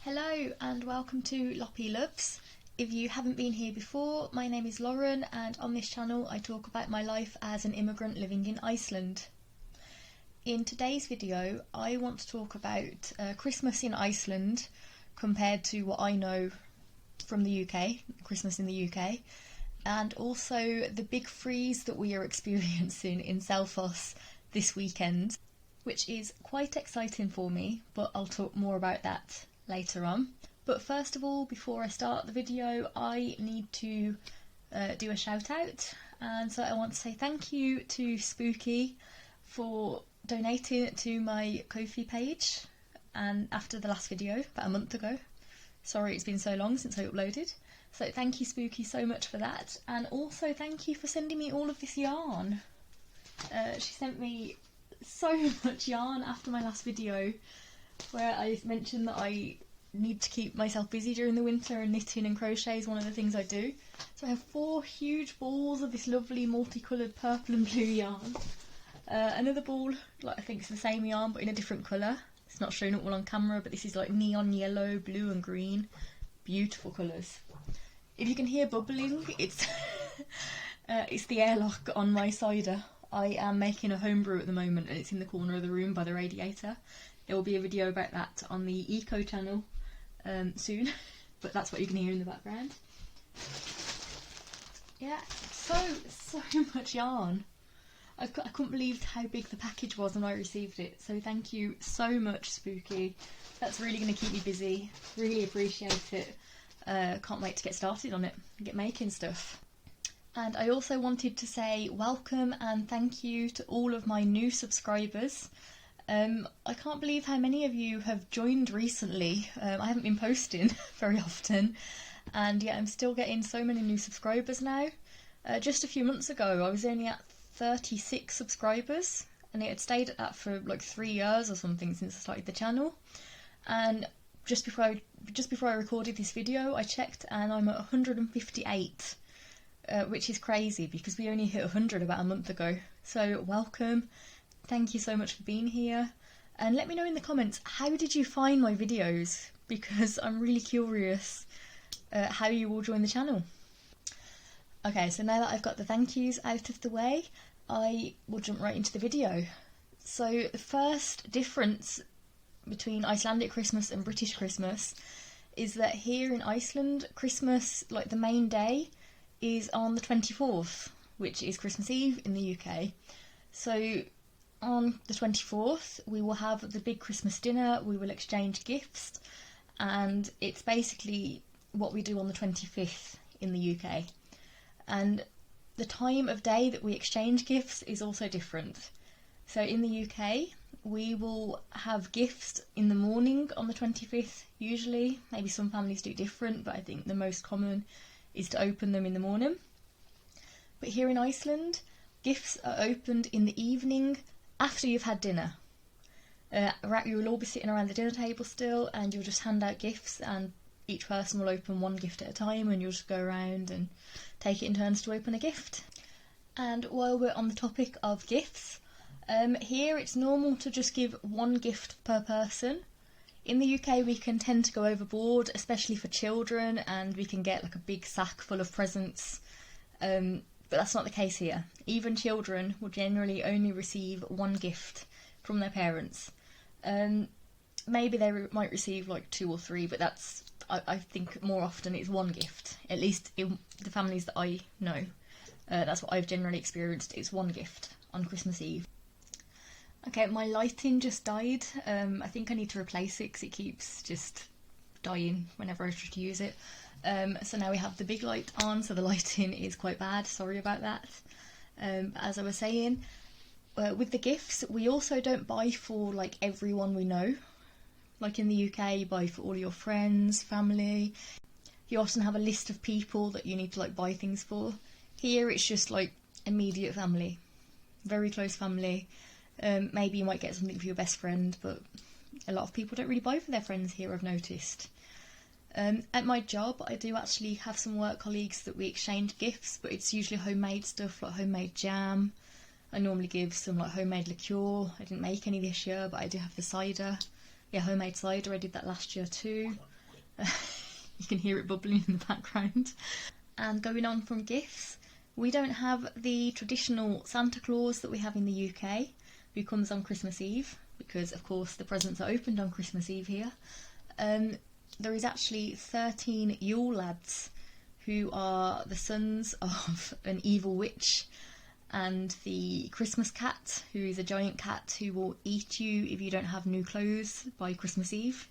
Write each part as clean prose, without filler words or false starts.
Hello and welcome to Loppy Loves. If you haven't been here before, my name is Lauren and on this channel I talk about my life as an immigrant living in Iceland. In today's video I want to talk about Christmas in Iceland compared to what I know from the UK, Christmas in the UK, and also the big freeze that we are experiencing in Selfoss this weekend, which is quite exciting for me, but I'll talk more about that later on. But first of all, before I start the video, I need to do a shout out, and so I want to say thank you to Spooky for donating to my Ko-fi page, and after the last video, about a month ago. Sorry it's been so long since I uploaded. So thank you Spooky so much for that, and also thank you for sending me all of this yarn. She sent me so much yarn after my last video where I mentioned that I need to keep myself busy during the winter, and knitting and crochet is one of the things I do. So I have 4 huge balls of this lovely multicoloured purple and blue yarn. Another ball, like I think it's the same yarn but in a different colour. It's not showing up well on camera, but this is like neon yellow, blue and green. Beautiful colours. If you can hear bubbling, it's it's the airlock on my cider. I am making a homebrew at the moment and it's in the corner of the room by the radiator. There will be a video about that on the Eco channel soon, but that's what you can hear in the background. Yeah, so much yarn. I couldn't believe how big the package was when I received it, so thank you so much Spooky. That's really going to keep me busy, really appreciate it. Can't wait to get started on it and get making stuff. And I also wanted to say welcome and thank you to all of my new subscribers. I can't believe how many of you have joined recently. I haven't been posting very often, and yet I'm still getting so many new subscribers now. Just a few months ago I was only at 36 subscribers, and it had stayed at that for like 3 years or something since I started the channel. And just before I recorded this video I checked and I'm at 158, which is crazy because we only hit 100 about a month ago. So welcome. Thank you so much for being here, and let me know in the comments, how did you find my videos, because I'm really curious how you will join the channel. Okay, so now that I've got the thank yous out of the way, I will jump right into the video. So the first difference between Icelandic Christmas and British Christmas is that here in Iceland, Christmas, like the main day, is on the 24th, which is Christmas Eve in the UK. So on the 24th we will have the big Christmas dinner, we will exchange gifts, and it's basically what we do on the 25th in the UK. And the time of day that we exchange gifts is also different. So in the UK we will have gifts in the morning on the 25th usually. Maybe some families do different, but I think the most common is to open them in the morning. But here in Iceland, gifts are opened in the evening after you've had dinner. You will all be sitting around the dinner table still, and you'll just hand out gifts, and each person will open one gift at a time, and you'll just go around and take it in turns to open a gift. And while we're on the topic of gifts, here it's normal to just give one gift per person. In the UK we can tend to go overboard, especially for children, and we can get like a big sack full of presents. But that's not the case here. Even children will generally only receive one gift from their parents. Maybe they might receive like 2 or 3, but that's, I think more often it's one gift. At least in the families that I know. That's what I've generally experienced, it's one gift on Christmas Eve. Okay, my lighting just died. I think I need to replace it because it keeps just dying whenever I try to use it. So now we have the big light on, so the lighting is quite bad, sorry about that. As I was saying, with the gifts, we also don't buy for like everyone we know. Like in the UK, you buy for all your friends, family. You often have a list of people that you need to like buy things for. Here it's just like immediate family, very close family. Maybe you might get something for your best friend, but a lot of people don't really buy for their friends here, I've noticed. At my job I do actually have some work colleagues that we exchange gifts, but it's usually homemade stuff like homemade jam. I normally give some like homemade liqueur. I didn't make any this year, but I do have the cider. Yeah, homemade cider, I did that last year too. You can hear it bubbling in the background. And going on from gifts, we don't have the traditional Santa Claus that we have in the UK, who comes on Christmas Eve, because of course the presents are opened on Christmas Eve here. There is actually 13 Yule lads who are the sons of an evil witch and the Christmas cat, who is a giant cat who will eat you if you don't have new clothes by Christmas Eve.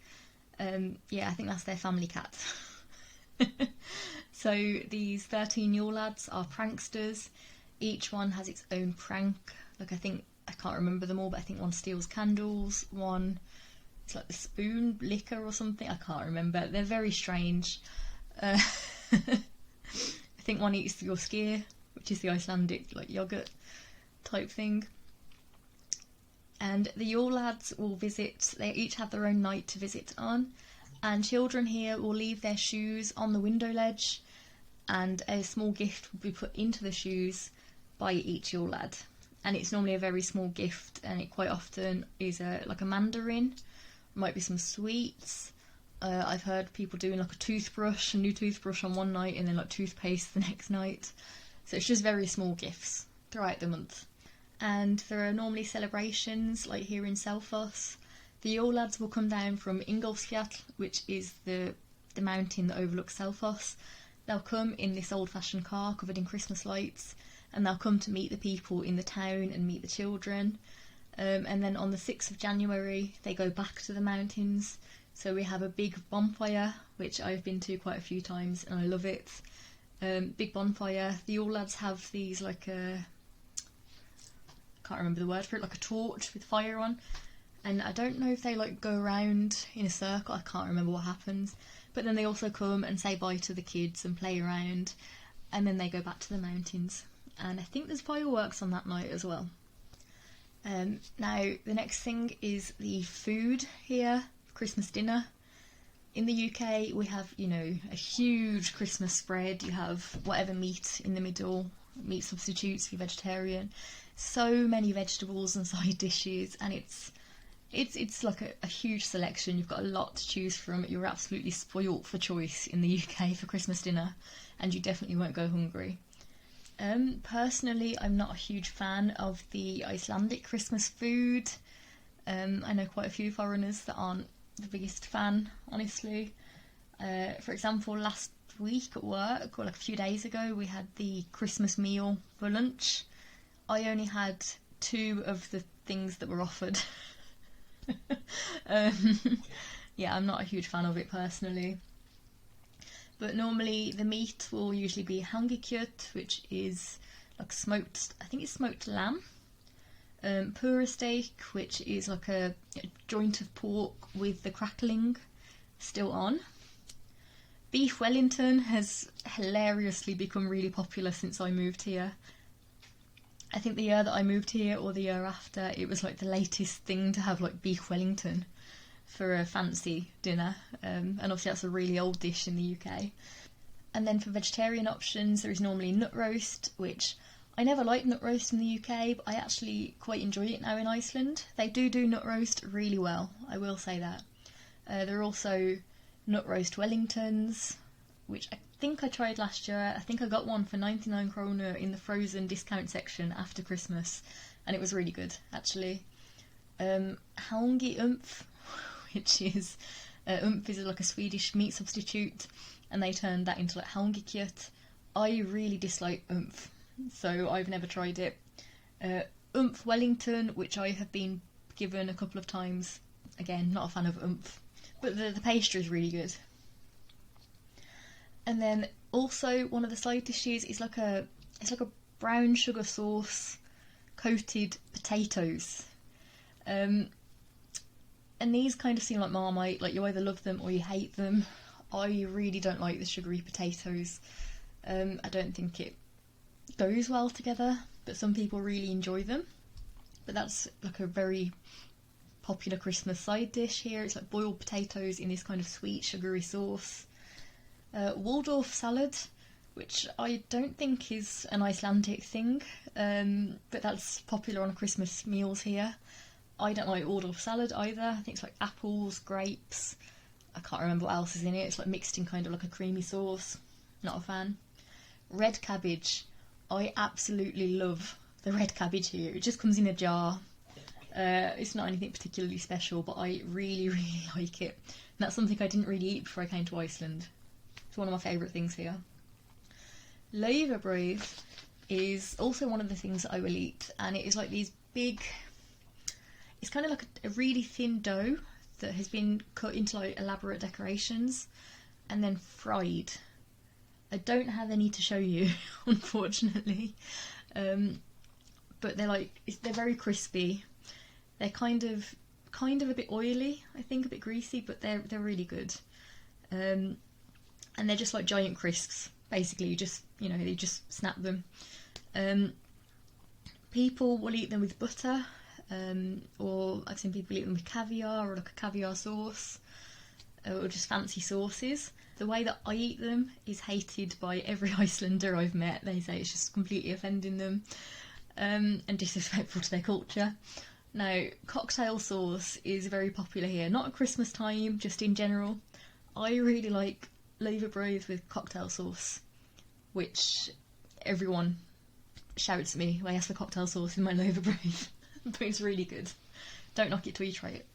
Yeah, I think that's their family cat. So these 13 Yule lads are pranksters. Each one has its own prank. Like, I can't remember them all, but I think one steals candles, one it's like the spoon liquor or something, I can't remember. They're very strange. I think one eats your skyr, which is the Icelandic like yogurt type thing. And the Yule lads will visit, they each have their own night to visit on, and children here will leave their shoes on the window ledge, and a small gift will be put into the shoes by each Yule lad. And it's normally a very small gift, and it quite often is like a mandarin, might be some sweets. I've heard people doing like a new toothbrush on one night, and then like toothpaste the next night. So it's just very small gifts throughout the month. And there are normally celebrations, like here in Selfoss. The Yule lads will come down from Ingolfsfjall, which is the mountain that overlooks Selfoss. They'll come in this old-fashioned car covered in Christmas lights, and they'll come to meet the people in the town and meet the children. And then on the 6th of January, they go back to the mountains. So we have a big bonfire, which I've been to quite a few times, and I love it. Big bonfire. The Yule lads have these like can't remember the word for it, like a torch with fire on. And I don't know if they like go around in a circle, I can't remember what happens. But then they also come and say bye to the kids and play around, and then they go back to the mountains. And I think there's fireworks on that night as well. Now, the next thing is the food here, Christmas dinner. In the UK, we have, a huge Christmas spread. You have whatever meat in the middle, meat substitutes if you're vegetarian. So many vegetables and side dishes, and it's like a huge selection. You've got a lot to choose from. You're absolutely spoilt for choice in the UK for Christmas dinner, and you definitely won't go hungry. Personally, I'm not a huge fan of the Icelandic Christmas food. I know quite a few foreigners that aren't the biggest fan, honestly. For example, last week at work, or like a few days ago, we had the Christmas meal for lunch. I only had 2 of the things that were offered. Yeah, I'm not a huge fan of it personally. But normally the meat will usually be hangikjöt, which is like smoked, I think it's smoked lamb. Pura steak, which is like a joint of pork with the crackling still on. Beef Wellington has hilariously become really popular since I moved here. I think the year that I moved here, or the year after, it was like the latest thing to have like beef Wellington for a fancy dinner, and obviously that's a really old dish in the UK. And then for vegetarian options, there is normally nut roast, which I never liked nut roast in the UK, but I actually quite enjoy it now in Iceland. They do nut roast really well, I will say that. There are also nut roast Wellingtons, which I think I tried last year. I think I got one for 99 kroner in the frozen discount section after Christmas, and it was really good, actually. Hangi umf, which is umf is like a Swedish meat substitute, and they turned that into like hangikjöt. I really dislike umf, so I've never tried it. Umf Wellington, which I have been given a couple of times. Again, not a fan of umf, but the pastry is really good. And then also one of the side dishes is like a brown sugar sauce coated potatoes. And these kind of seem like Marmite, like you either love them or you hate them. I really don't like the sugary potatoes. I don't think it goes well together, but some people really enjoy them. But that's like a very popular Christmas side dish here. It's like boiled potatoes in this kind of sweet sugary sauce. Waldorf salad, which I don't think is an Icelandic thing, but that's popular on Christmas meals here. I don't like Waldorf salad either. I think it's like apples, grapes. I can't remember what else is in it. It's like mixed in kind of like a creamy sauce. Not a fan. Red cabbage. I absolutely love the red cabbage here. It just comes in a jar. It's not anything particularly special, but I really, really like it. And that's something I didn't really eat before I came to Iceland. It's one of my favourite things here. Laufbrauð is also one of the things that I will eat, and it is like these big, it's kind of like a really thin dough that has been cut into like elaborate decorations and then fried. I don't have any to show you, unfortunately, but they're very crispy. They're kind of a bit oily, I think, a bit greasy, but they're really good. And they're just like giant crisps. Basically, you just snap them. People will eat them with butter, or I've seen people eat them with caviar or like a caviar sauce, or just fancy sauces. The way that I eat them is hated by every Icelander I've met. They say it's just completely offending them, and disrespectful to their culture. Now, cocktail sauce is very popular here, not at Christmas time, just in general. I really like laufbrauð with cocktail sauce, which everyone shouts at me when I ask for cocktail sauce in my laufbrauð, but it's really good. Don't knock it till you try it.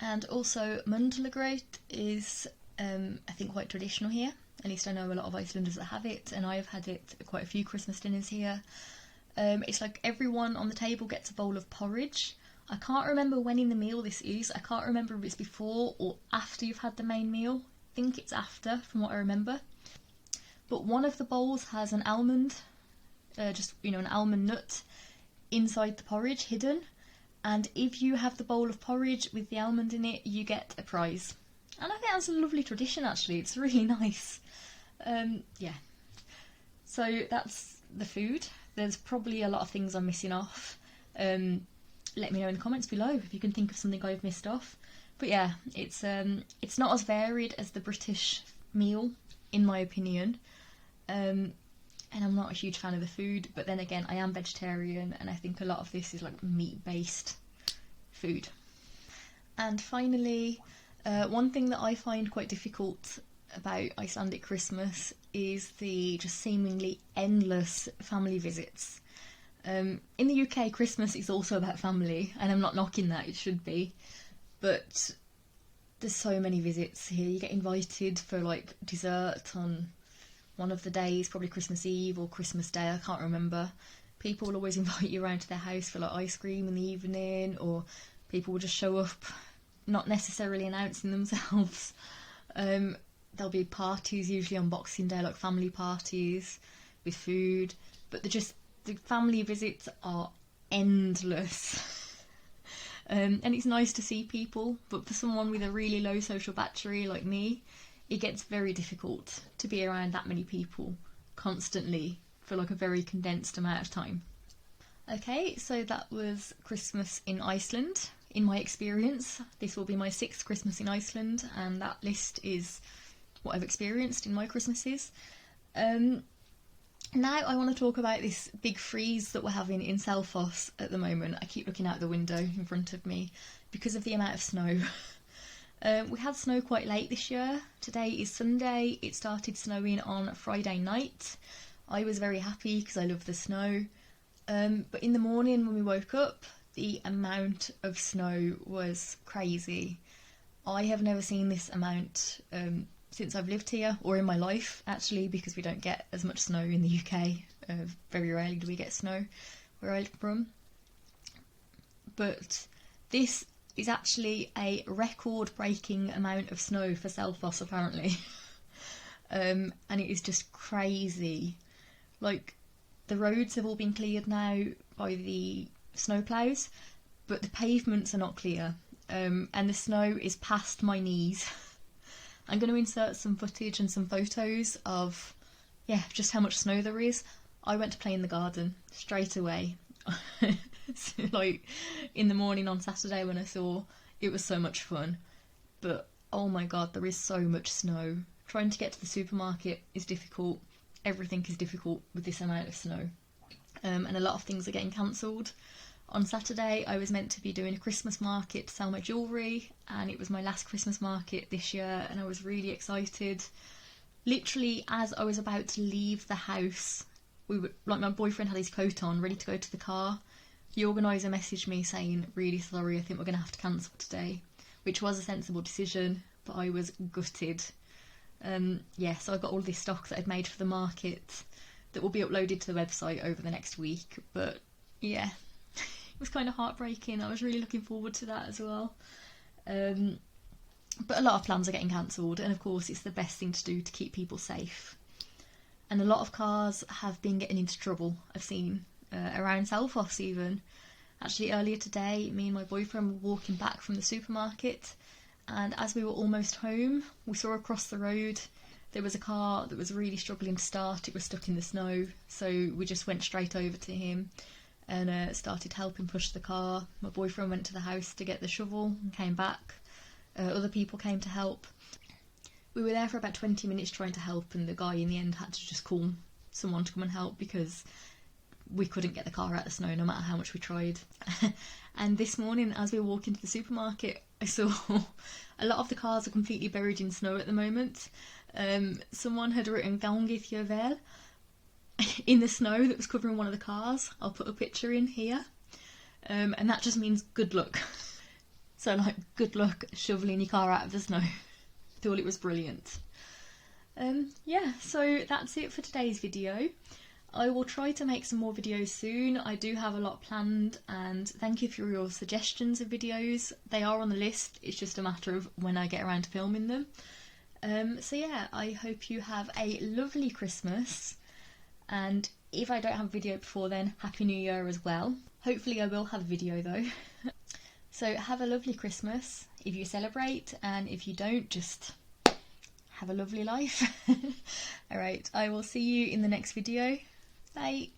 And also, mundlagraut is, I think, quite traditional here. At least I know a lot of Icelanders that have it, and I've had it at quite a few Christmas dinners here. It's like everyone on the table gets a bowl of porridge. I can't remember when in the meal this is. I can't remember if it's before or after you've had the main meal. I think it's after, from what I remember. But one of the bowls has an almond, an almond nut inside the porridge, hidden. And if you have the bowl of porridge with the almond in it, you get a prize. And I think that's a lovely tradition, actually. It's really nice. Yeah. So that's the food. There's probably a lot of things I'm missing off. Let me know in the comments below if you can think of something I've missed off. But yeah, it's not as varied as the British meal, in my opinion. And I'm not a huge fan of the food, but then again, I am vegetarian, and I think a lot of this is like meat-based food. And finally, one thing that I find quite difficult about Icelandic Christmas is the just seemingly endless family visits. In the UK, Christmas is also about family, and I'm not knocking that, it should be, but there's so many visits here. You get invited for like dessert on one of the days, probably Christmas Eve or Christmas Day, I can't remember. People will always invite you around to their house for like ice cream in the evening, or people will just show up, not necessarily announcing themselves. There'll be parties usually on Boxing Day, like family parties with food, but the family visits are endless. And it's nice to see people, but for someone with a really low social battery like me, it gets very difficult to be around that many people constantly for like a very condensed amount of time. Okay, so that was Christmas in Iceland. In my experience, this will be my 6th Christmas in Iceland, and that list is what I've experienced in my Christmases. Now I want to talk about this big freeze that we're having in Selfoss at the moment. I keep looking out the window in front of me because of the amount of snow. We had snow quite late this year. Today is Sunday. It started snowing on Friday night. I was very happy because I love the snow. But in the morning when we woke up, the amount of snow was crazy. I have never seen this amount since I've lived here, or in my life actually, because we don't get as much snow in the UK. Very rarely do we get snow where I live from. But this is actually a record-breaking amount of snow for Selfoss, apparently. And it is just crazy. Like, the roads have all been cleared now by the snowplows, but the pavements are not clear, and the snow is past my knees. I'm going to insert some footage and some photos of, just how much snow there is. I went to play in the garden straight away. So, like, in the morning on Saturday when I saw, it was so much fun. But, oh my god, there is so much snow. Trying to get to the supermarket is difficult. Everything is difficult with this amount of snow. And a lot of things are getting cancelled. On Saturday I was meant to be doing a Christmas market to sell my jewellery, and it was my last Christmas market this year and I was really excited. Literally as I was about to leave the house, my boyfriend had his coat on, ready to go to the car. The organiser messaged me saying, really sorry, I think we're going to have to cancel today, which was a sensible decision, but I was gutted. So I got all this stock that I'd made for the market that will be uploaded to the website over the next week, but yeah, it was kind of heartbreaking. I was really looking forward to that as well. But a lot of plans are getting cancelled, and of course it's the best thing to do to keep people safe. And a lot of cars have been getting into trouble, I've seen, around Selfoss even. Actually earlier today, me and my boyfriend were walking back from the supermarket, and as we were almost home, we saw across the road there was a car that was really struggling to start. It was stuck in the snow, so we just went straight over to him and started helping push the car. My boyfriend went to the house to get the shovel and came back. Other people came to help. We were there for about 20 minutes trying to help, and the guy in the end had to just call someone to come and help because we couldn't get the car out of the snow no matter how much we tried. And this morning as we were walking to the supermarket, I saw a lot of the cars are completely buried in snow at the moment. Someone had written "Gangi Fjövel" in the snow that was covering one of the cars. I'll put a picture in here. And that just means good luck. So like, good luck shoveling your car out of the snow. Thought it was brilliant. So that's it for today's video. I will try to make some more videos soon. I do have a lot planned, and thank you for your suggestions of videos. They are on the list, it's just a matter of when I get around to filming them. I hope you have a lovely Christmas, and if I don't have a video before then, Happy New Year as well. Hopefully I will have a video though. So have a lovely Christmas if you celebrate, and if you don't, just have a lovely life. Alright, I will see you in the next video. Bye!